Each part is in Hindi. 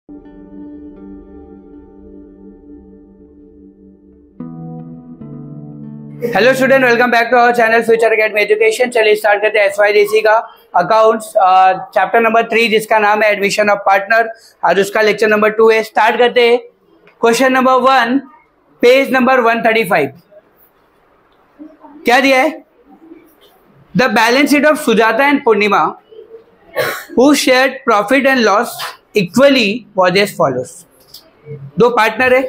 Hello student, welcome back to our channel Future Academy Education. चलिए स्टार्ट करते हैं SYDC का अकाउंट्स चैप्टर नंबर 3 जिसका नाम है एडमिशन ऑफ पार्टनर। आज उसका लेक्चर नंबर 2 है। स्टार्ट करते हैं। क्वेश्चन नंबर 1 पेज नंबर 135 क्या दिया है? The balance sheet of Sujata and Purnima who shared profit and loss equally was as follows. दो पार्टनर है,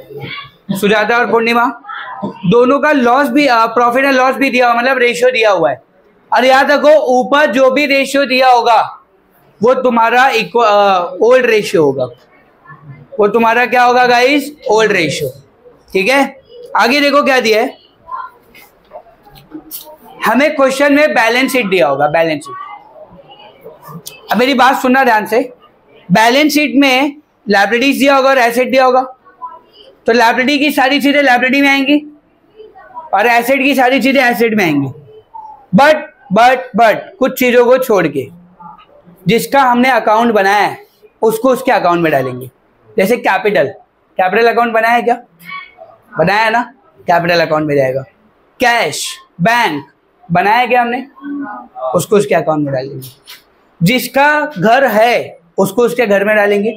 सुजाता और पूर्णिमा, दोनों का लॉस भी प्रॉफिट एंड लॉस भी दिया हुआ, मतलब रेशियो दिया हुआ है। और याद रखो ऊपर जो भी रेशियो दिया होगा वो तुम्हारा ओल्ड रेशियो होगा। वो तुम्हारा क्या होगा गाइस? Old ratio. ठीक है, आगे देखो क्या दिया है हमें। क्वेश्चन में बैलेंस शीट दिया होगा, बैलेंस शीट। अब मेरी बात सुनना ध्यान से। बैलेंस शीट में लायबिलिटीज दिया होगा और एसेट दिया होगा, तो लायबिलिटी की सारी चीजें लायबिलिटी में आएंगी और एसेट की सारी चीजें एसेट में आएंगी। बट कुछ चीजों को छोड़ के जिसका हमने अकाउंट बनाया है उसको उसके अकाउंट में डालेंगे। जैसे कैपिटल अकाउंट बनाया है क्या? बनाया है ना, कैपिटल अकाउंट में जाएगा। कैश बैंक बनाया क्या हमने? उसको उसके अकाउंट में डालेंगे। जिसका घर है उसको उसके घर में डालेंगे,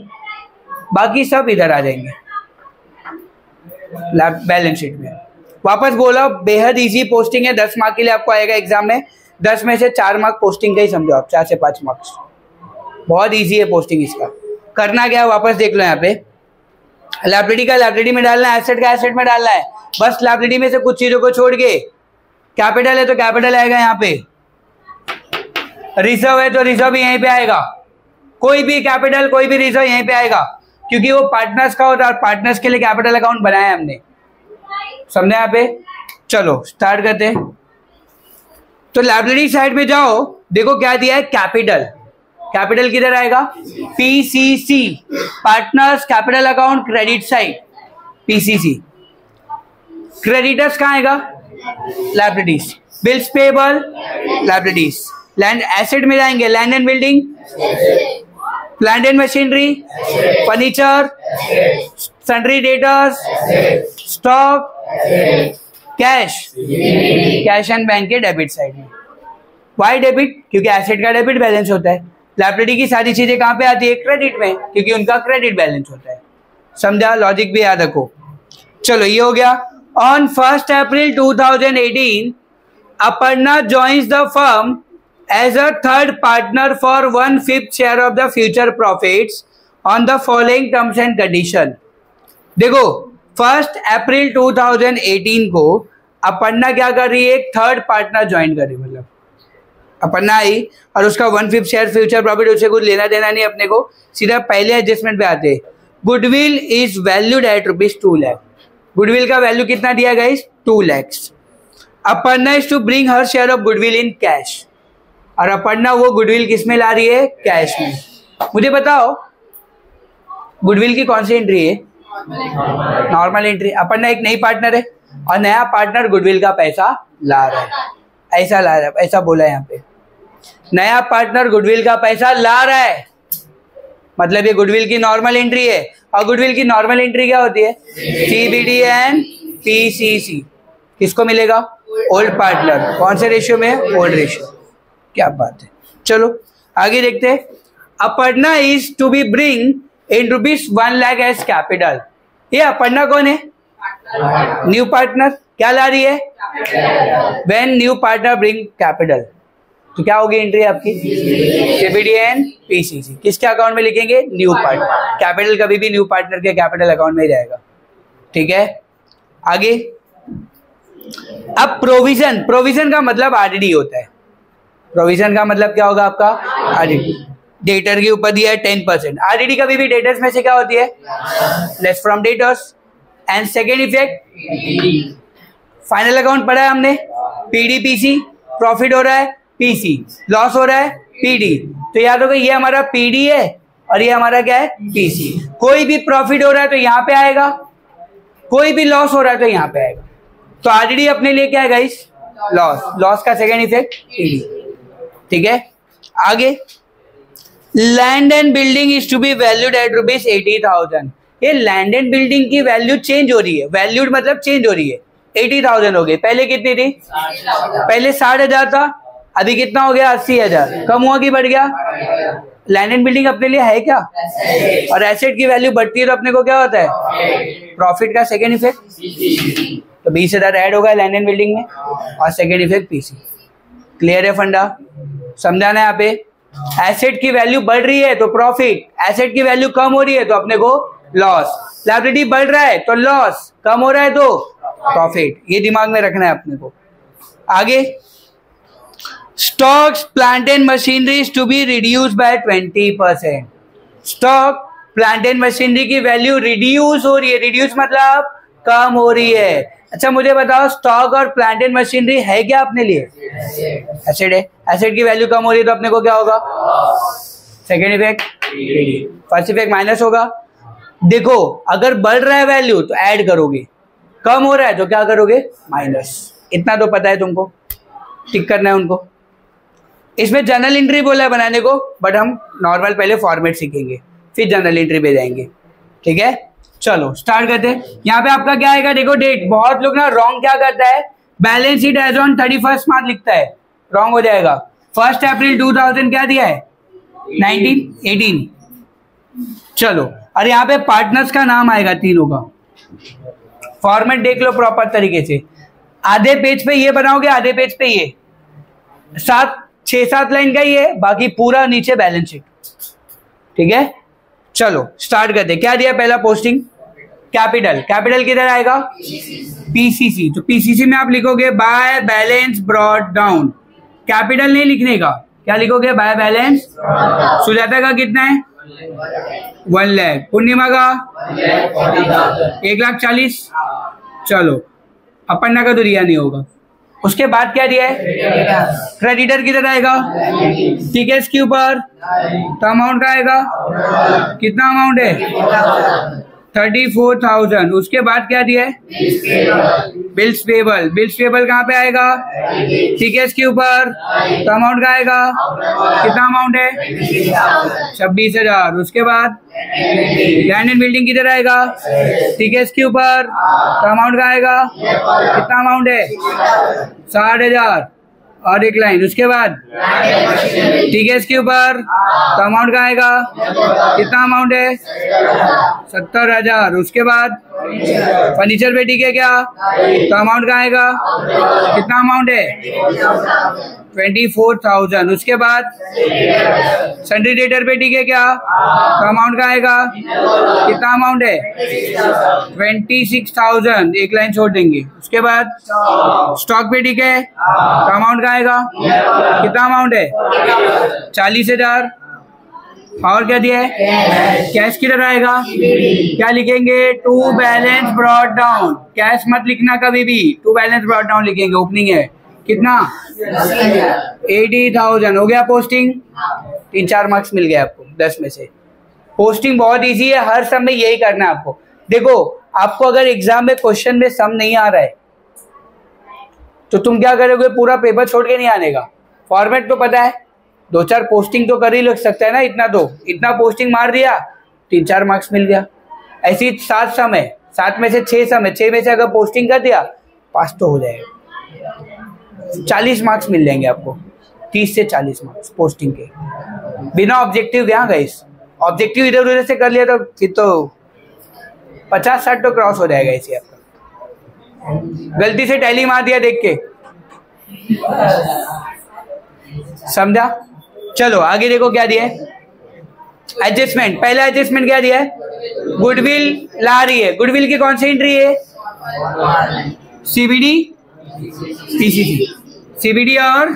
बाकी सब इधर आ जाएंगे बैलेंस शीट में। वापस बोला, बेहद इजी पोस्टिंग है। 10 मार्क के लिए आपको आएगा एग्जाम में। 10 में से 4 मार्क पोस्टिंग का ही समझो आप, 4 से 5 मार्क्स। बहुत इजी है पोस्टिंग इसका। करना क्या है वापस देख लो। यहाँ पे लायबिलिटी का लायबिलिटी में डालना है, एसेट का एसेट में डालना है। बस लायबिलिटी में से कुछ चीजों को छोड़ के, कैपिटल है तो कैपिटल आएगा यहाँ पे, रिजर्व है तो रिजर्व भी यहीं पे आएगा। कोई भी कैपिटल कोई भी रिजर्व यहीं पे आएगा, क्योंकि वो पार्टनर्स का होता है और पार्टनर्स के लिए कैपिटल अकाउंट बनाया है हमने। समझे यहाँ पे? चलो स्टार्ट करते हैं। तो लायबिलिटी साइड में जाओ, देखो क्या दिया है? कैपिटल किधर आएगा? PCC, partners capital account credit side, PCC। Creditors कहाँ आएगा? Liabilities. Bills payable liabilities. Land asset में जाएंगे, land and building, plant and machinery, furniture, sundry debtors, stock, cash and bank के डेबिट साइड में। Why debit? क्योंकि एसेट का डेबिट बैलेंस होता है। लायबिलिटी की सारी चीजें कहां पे आती है? क्रेडिट में, क्योंकि उनका क्रेडिट बैलेंस होता है। समझा? लॉजिक भी याद रखो। चलो ये हो गया। On 1 April 2018 Aparna joins the firm as a third partner for 1/5 share of the future profits on the following terms and condition। देखो 1 अप्रैल 2018 को अपर्णा क्या कर रही है? एक थर्ड पार्टनर ज्वाइन कर रही है। मतलब अपर्णा आई और उसका 1/5 शेयर फ्यूचर प्रॉफिट, उसे कुछ लेना देना नहीं अपने को। सीधा पहले एडजस्टमेंट पे आते हैं। Goodwill is valued at ₹2 lakh. Goodwill का वैल्यू कितना दिया guys? 2 lakh. Aparna is to bring her share of goodwill in cash. और अपर्णा वो गुडविल किस में ला रही है? कैश में। मुझे बताओ गुडविल की कौन सी एंट्री है? Normal entry. अपर्णा एक नई पार्टनर है और नया पार्टनर गुडविल का पैसा ला रहा है। ऐसा ला रहा है, ऐसा बोला है यहाँ पे। नया पार्टनर गुडविल का पैसा ला रहा है, मतलब ये गुडविल की नॉर्मल एंट्री है। और गुडविल की नॉर्मल एंट्री क्या होती है? CBD एंड PCC। किसको मिलेगा? Old partner. कौन से रेशियो में? Old ratio. क्या बात है। चलो आगे देखते हैं। Aparna is to be bring in ₹1 lakh as capital. ये अपर्णा कौन है? New partner. क्या ला रही है? When new partner bring capital, तो क्या होगी एंट्री आपकी? CBD एंड PCC। किसके अकाउंट में लिखेंगे? New partner. कैपिटल कभी भी न्यू पार्टनर के कैपिटल अकाउंट में जाएगा। ठीक है, आगे। अब प्रोविजन का मतलब RDD होता है। प्रोविजन का मतलब क्या होगा आपका? RDD। डेटर के ऊपर दिया है 10%। RDD कभी भी डेटर्स में से क्या होती है? Less from debtors. And second effect, final account पढ़ा है हमने, PD PC। प्रॉफिट हो रहा है PC, लॉस हो रहा है PD। तो याद होगा ये हमारा PD है और ये हमारा क्या है? PC। कोई भी प्रॉफिट हो रहा है तो यहाँ पे आएगा, कोई भी लॉस हो रहा है तो यहाँ पे आएगा। तो RDD अपने लिए क्या है गाइस? लॉस। लॉस का सेकेंड इफेक्ट PD। ठीक है, आगे land and building is to be valued at ₹80,000। ये लैंड एंड बिल्डिंग की वैल्यू चेंज हो रही है, वैल्यूड मतलब चेंज हो रही है। 80,000 हो गई, पहले कितनी थी? पहले 60,000 था, अभी कितना हो गया? 80,000। कम हुआ कि बढ़ गया? लैंड एंड बिल्डिंग अपने लिए है क्या? और एसेट की वैल्यू बढ़ती है तो अपने को क्या होता है? प्रॉफिट का सेकेंड इफेक्ट। तो 20,000 ऐड होगा लैंड एंड बिल्डिंग में और सेकेंड इफेक्ट पीसी। क्लियर है फंडा? समझाना है यहाँ पे। एसेट की वैल्यू बढ़ रही है तो प्रॉफिट, एसेट की वैल्यू कम हो रही है तो अपने को लॉस। लायबिलिटी बढ़ रहा है तो लॉस, कम हो रहा है तो प्रॉफिट। ये दिमाग में रखना है अपने को। आगे, stocks plant and machinery to be reduce by 20%। Stock plant and machinery की वैल्यू रिड्यूस हो रही है, रिड्यूस मतलब कम हो रही है। अच्छा मुझे बताओ, स्टॉक और प्लांट एंड मशीनरी है क्या अपने लिए? एसेट है। एसेट की वैल्यू कम हो रही है तो अपने को क्या होगा? Second effect. First effect minus होगा। देखो, अगर बढ़ रहा है वैल्यू तो ऐड करोगे, कम हो रहा है तो क्या करोगे? माइनस। इतना तो पता है तुमको, टिक करना है उनको। इसमें जर्नल एंट्री बोला है बनाने को, बट हम नॉर्मल पहले फॉर्मेट सीखेंगे फिर जर्नल एंट्री पे जाएंगे। ठीक है, चलो स्टार्ट करते हैं। यहाँ पे आपका क्या आएगा? देखो डेट। बहुत लोग ना रॉन्ग क्या करता है, बैलेंस शीट एज ऑन 31 मार्च लिखता है, रॉन्ग हो जाएगा। 1 अप्रैल 2000 क्या दिया है? 1918। चलो, और यहाँ पे पार्टनर्स का नाम आएगा तीनों का। फॉर्मेट देख लो प्रॉपर तरीके से। आधे पेज पे ये बनाओगे, आधे पेज पे ये 6-7 लाइन का ही है, बाकी पूरा नीचे बैलेंस शीट। ठीक है, चलो स्टार्ट करते। क्या दिया? पहला पोस्टिंग कैपिटल। कैपिटल किधर आएगा? पीसीसी। तो पीसीसी में आप लिखोगे by balance brought down. Capital नहीं लिखने का, क्या लिखोगे? By balance. सुजाता का कितना है? 1 लाख। पूर्णिमा का 1,40,000। चलो, अपन्ना का तो दिया नहीं होगा। उसके बाद क्या दिया है? क्रेडिटर किधर आएगा? टिकट्स के ऊपर तो अमाउंट का आएगा, कितना अमाउंट है? 34,000। उसके बाद क्या दिया है? Bills payable. बिल्स पेबल कहाँ पे आएगा? टिकट्स के ऊपर तो अमाउंट का आएगा, कितना अमाउंट है? 26,000। उसके बाद लैंड एंड बिल्डिंग किधर आएगा? टिकट्स के ऊपर तो अमाउंट का आएगा, कितना अमाउंट है? 60,000 और एक लाइन। उसके बाद टिकट्स के ऊपर तो अमाउंट का आएगा, कितना अमाउंट है? 70,000। उसके बाद फर्नीचर पे ठीक है क्या, तो अमाउंट का आएगा, कितना अमाउंट है? 24,000। उसके बाद सन्ड्री डेटर पे ठीक है क्या, तो अमाउंट का आएगा, कितना अमाउंट है? 26,000। एक लाइन छोड़ देंगे। उसके बाद स्टॉक पे ठीक है, तो अमाउंट का आएगा, कितना अमाउंट है? 40,000। और क्या दिया है? कैश किधर आएगा? क्या लिखेंगे? To balance brought down. Cash मत लिखना कभी भी, टू बैलेंस ब्रॉट डाउन लिखेंगे। ओपनिंग है कितना? 80,000। हो गया पोस्टिंग। 3-4 मार्क्स मिल गए आपको 10 में से। पोस्टिंग बहुत इजी है, हर समय यही करना है आपको। देखो, आपको अगर एग्जाम में क्वेश्चन में सम नहीं आ रहा है तो तुम क्या करोगे? पूरा पेपर छोड़ के नहीं आने का। फॉर्मेट तो पता है, 2-4 पोस्टिंग तो कर ही लग सकता है ना। इतना पोस्टिंग मार दिया, 3-4 मार्क्स मिल गया। ऐसी 7 सम है, 7 में से 6 सम है, 6 में से अगर पोस्टिंग कर दिया पास तो हो जाएगा। 40 मार्क्स मिल जाएंगे आपको, 30 से 40 मार्क्स पोस्टिंग के, बिना ऑब्जेक्टिव के। हाँ गाइस, ऑब्जेक्टिव इधर उधर से कर लिया तो फिर तो 50-60 तो क्रॉस हो जाएगा इसे आपका। गलती से टैली मार दिया देख के, समझा? चलो आगे देखो क्या दिया है। एडजस्टमेंट। पहला एडजस्टमेंट क्या दिया है? गुडविल ला रही है। गुडविल की कौन सी एंट्री है? CBD, PCC. सीबीडी और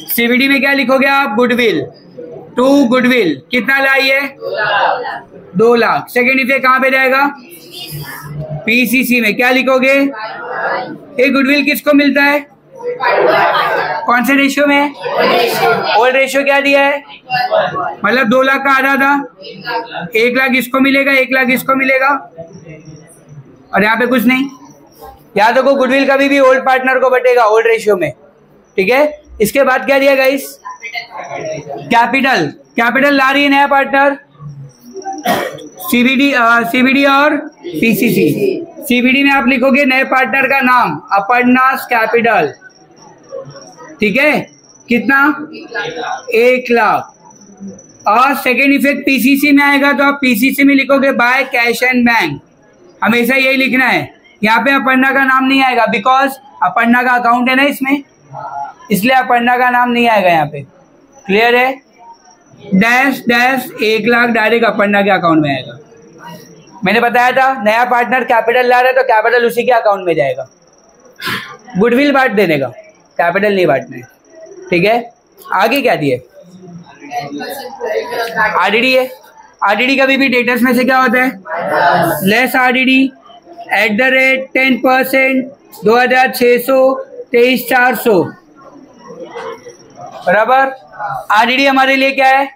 सीबीडी में क्या लिखोगे आप? गुडविल। टू गुडविल कितना लाई है? 2 लाख। सेकेंड इफेक्ट कहां पे जाएगा? पीसीसी में। क्या लिखोगे? ये गुडविल किसको मिलता है? कौन से रेशियो में? Old ratio. क्या दिया है? मतलब 2 लाख का आधा था, 1 लाख इसको मिलेगा, 1 लाख इसको मिलेगा, और यहाँ पे कुछ नहीं। याद रखो, गुडविल कभी भी ओल्ड पार्टनर को बटेगा ओल्ड रेशियो में। ठीक है, इसके बाद क्या दिया गाइस? कैपिटल, कैपिटल ला रही है नया पार्टनर, सीबीडी और पीसीसी। सीबीडी में आप लिखोगे नए पार्टनर का नाम अपर्णास कैपिटल, ठीक है, कितना 1 लाख। और सेकेंड इफेक्ट पीसीसी में आएगा तो आप पीसीसी में लिखोगे बाय कैश एंड बैंक, हमेशा यही लिखना है। यहाँ पे अपर्णा का नाम नहीं आएगा बिकॉज अपर्णा का अकाउंट है ना इसमें, इसलिए अपर्णा का नाम नहीं आएगा यहाँ पे। क्लियर है? Dash dash 1 lakh direct Aparna के अकाउंट में आएगा। मैंने बताया था नया पार्टनर कैपिटल ला रहा है तो कैपिटल उसी के अकाउंट में जाएगा। गुडविल बांट देने का, कैपिटल नहीं बांटना है, ठीक है। आगे क्या दिए? आरडीडी है। आरडीडी कभी भी डेटर्स में से क्या होता है? लेस आरडीडी @ 10%, 2600, 23400 बराबर। आरडीडी हमारे लिए क्या है?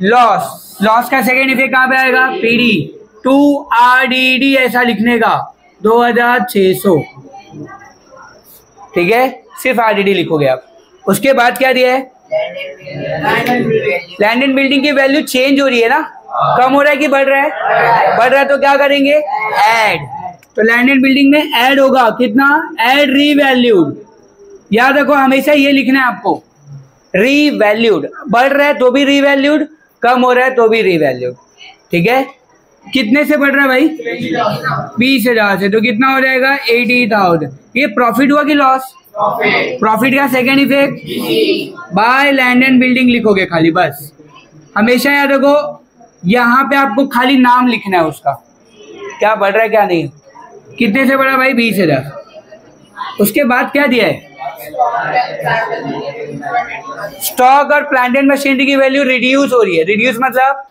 लॉस। लॉस का सेकेंड इफेक्ट कहां पे आएगा? पीडी टू आरडीडी ऐसा लिखने का 2600, ठीक है, सिर्फ आरडीडी लिखोगे आप। उसके बाद क्या दिया है? लैंड एंड बिल्डिंग की वैल्यू चेंज हो रही है ना, कम हो रहा है कि बढ़ रहा है? बढ़ रहा है तो क्या करेंगे? ऐड। तो लैंड एंड बिल्डिंग में ऐड होगा कितना? Add revalued. याद रखो हमेशा ये लिखना है आपको, रीवैल्यूड। बढ़ रहा है तो भी रीवैल्यूड, कम हो रहा है तो भी रीवैल्यूड, ठीक है। कितने से बढ़ रहा है भाई? 20,000 से, तो कितना हो जाएगा? 80,000। ये प्रॉफिट हुआ कि लॉस? प्रॉफिट का second effect by land and building लिखोगे खाली, बस। हमेशा याद रखो यहाँ पे आपको खाली नाम लिखना है उसका, क्या बढ़ रहा है क्या नहीं। कितने से बढ़ा भाई? 20,000। उसके बाद क्या दिया है? स्टॉक और प्लांट एंड मशीनरी की वैल्यू रिड्यूस हो रही है। रिड्यूस मतलब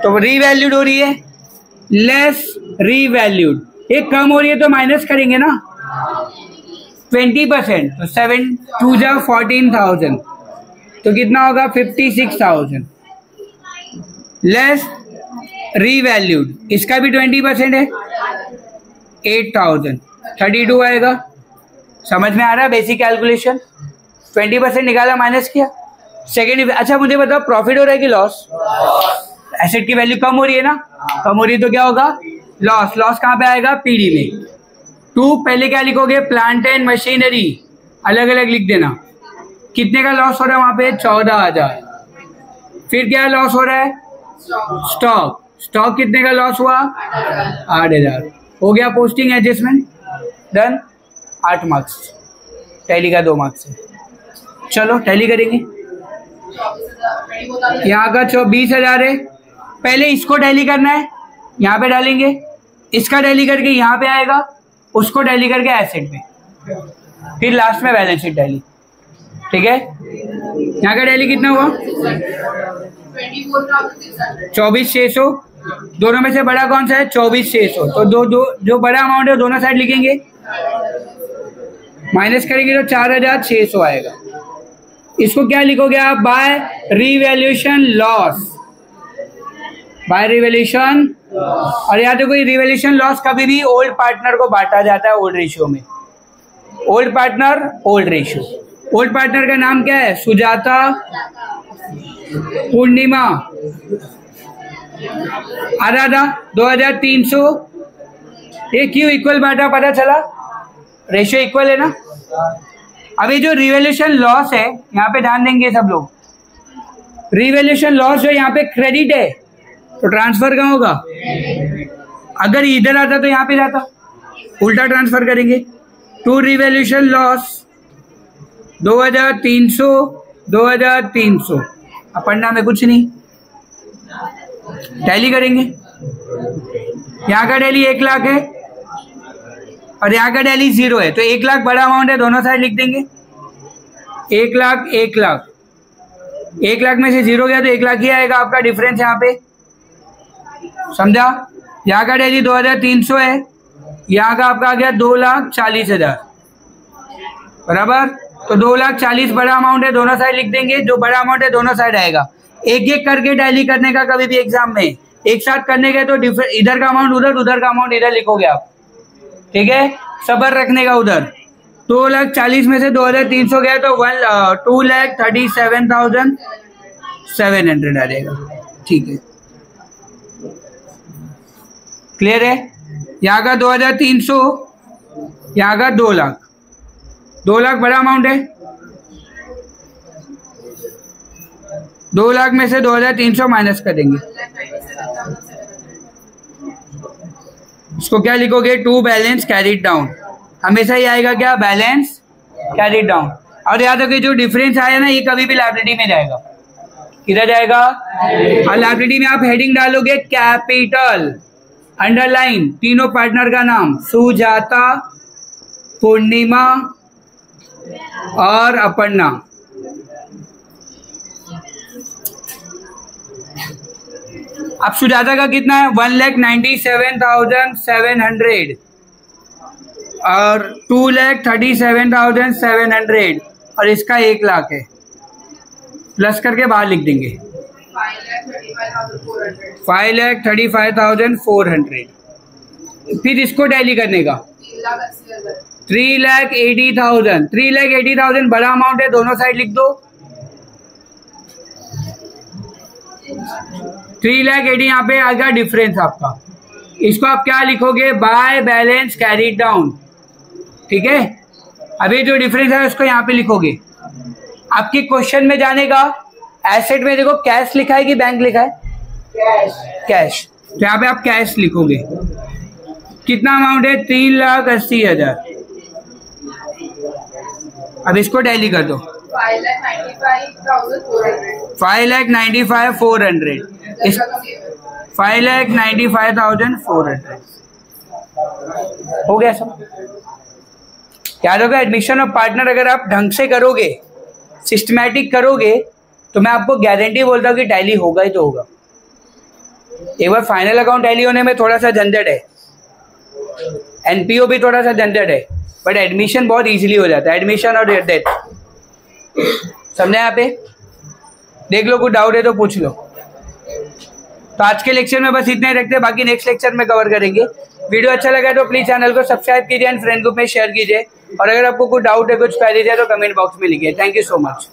तो रीवैल्यूड हो रही है, लेस रीवैल्यूड। एक कम हो रही है तो माइनस करेंगे ना 20%, तो 7 2 जा 14,000, तो कितना होगा? 56,000 लेस रीवैल्यूड। इसका भी 20% है, 8,000, 32 आएगा। समझ में आ रहा है बेसिक कैलकुलेशन? 20% निकाला, माइनस किया, सेकेंड। अच्छा मुझे बताओ प्रॉफिट हो रहा है कि लॉस? एसेट की वैल्यू कम हो रही है ना, कम हो रही है तो क्या होगा? लॉस। लॉस कहाँ पे आएगा? पीडी में। 2 पहले क्या लिखोगे? प्लांट एंड मशीनरी, अलग अलग लिख देना। कितने का लॉस हो रहा है वहां पे? 14,000। फिर क्या लॉस हो रहा है? स्टॉक। स्टॉक कितने का लॉस हुआ? 8,000। हो गया posting adjustment, done. 8 marks, tally का 2 मार्क्स है। चलो टैली करेंगे। यहाँ का 20,000 है, पहले इसको टैली करना है, यहाँ पे डालेंगे, इसका टैली करके यहाँ पे आएगा, उसको टैली करके एसेट में, फिर लास्ट में बैलेंस शीट टैली, ठीक है। यहाँ का टैली कितना हुआ? 24,600। दोनों में से बड़ा कौन सा है? 24,600। तो जो बड़ा अमाउंट है दोनों साइड लिखेंगे, माइनस करेंगे तो 4,600 आएगा। इसको क्या लिखोगे आप? By revaluation loss, by revaluation. और याद रखो रिवैल्यूएशन लॉस कभी भी ओल्ड पार्टनर को बांटा जाता है ओल्ड रेशियो में। Old partner old ratio. Old partner का नाम क्या है? सुजाता, पूर्णिमा, आराधा। 2,300। ये क्यों इक्वल बांटा? पता चला, रेशियो इक्वल है ना। अभी जो रिवैल्यूएशन लॉस है, यहाँ पे ध्यान देंगे सब लोग। रिवैल्यूएशन लॉस जो यहाँ पे क्रेडिट है तो ट्रांसफर कहाँ होगा? अगर इधर आता तो यहाँ पे जाता, उल्टा ट्रांसफर करेंगे। To revaluation loss 2,300, 2,300। अपना में कुछ नहीं, टैली करेंगे। यहाँ का टैली 1 लाख है और यहाँ का टैली 0 है, तो 1 लाख बड़ा अमाउंट है, दोनों साइड लिख देंगे। 1 लाख 1 लाख, 1 लाख में से 0 गया तो 1 लाख ही आएगा आपका डिफरेंस यहाँ पे, समझा। यहाँ का टैली 2,300 है, यहाँ का आपका आ गया 2,40,000 बराबर। तो 2,40,000 बड़ा अमाउंट है, दोनों साइड लिख देंगे। जो बड़ा अमाउंट है दोनों साइड आएगा। एक एक करके टैली करने का कभी भी एग्जाम में, एक साथ करने के तो इधर का अमाउंट उधर, उधर का अमाउंट इधर लिखोगे आप, ठीक है। सबर रखने का उधर, 2,40,000 में से 2,300 गया तो 2,37,700 आ जाएगा। ठीक है, क्लियर है। यहाँ का 2,300, यहाँ का 2 लाख। 2 लाख बड़ा अमाउंट है। 2 लाख में से 2,300 माइनस कर देंगे। इसको क्या लिखोगे? To balance carried down. हमेशा ही आएगा क्या? Balance carried down. और याद रखिए जो डिफरेंस आया ना ये कभी भी लायबिलिटी में जाएगा। किधर जाएगा? और लायबिलिटी में आप हेडिंग डालोगे कैपिटल, अंडरलाइन, तीनों पार्टनर का नाम, सुजाता, पूर्णिमा और अपर्णा। अब सुजाता का कितना है? 1,97,700 और 2,37,700 और इसका 1 लाख है। प्लस करके बाहर लिख देंगे 5,35,400। फिर इसको टैली करने का 3,80,000। 3,80,000 बड़ा अमाउंट है, दोनों साइड लिख दो। 3,80,000 यहाँ पे आ गया डिफरेंस आपका। इसको आप क्या लिखोगे? By balance carried down. ठीक है, अभी जो डिफरेंस है उसको यहाँ पे लिखोगे। आपके क्वेश्चन में जाने का एसेट में देखो कैश लिखा है कि बैंक लिखा है? कैश। तो यहाँ पे आप कैश लिखोगे। कितना अमाउंट है? 3,80,000। अब इसको टैली कर दो। 5,95,400। 5,95,400 हो गया सब। याद होगा एडमिशन ऑफ पार्टनर अगर आप ढंग से करोगे, सिस्टमैटिक करोगे, तो मैं आपको गारंटी बोलता हूँ कि टैली होगा ही तो होगा। एक बार फाइनल अकाउंट टैली होने में थोड़ा सा झंझट है, एनपीओ भी थोड़ा सा झंझट है, बट एडमिशन बहुत इजीली हो जाता है। एडमिशन और डेथ समझे? यहाँ पे देख लो, कुछ डाउट है तो पूछ लो। तो आज के लेक्चर में बस इतना ही रखते हैं, बाकी नेक्स्ट लेक्चर में कवर करेंगे। वीडियो अच्छा लगा तो प्लीज चैनल को सब्सक्राइब कीजिए एंड फ्रेंड ग्रुप में शेयर कीजिए। और अगर आपको कुछ डाउट है, कुछ क्वेरीज है तो कमेंट बॉक्स में लिखिए। Thank you so much.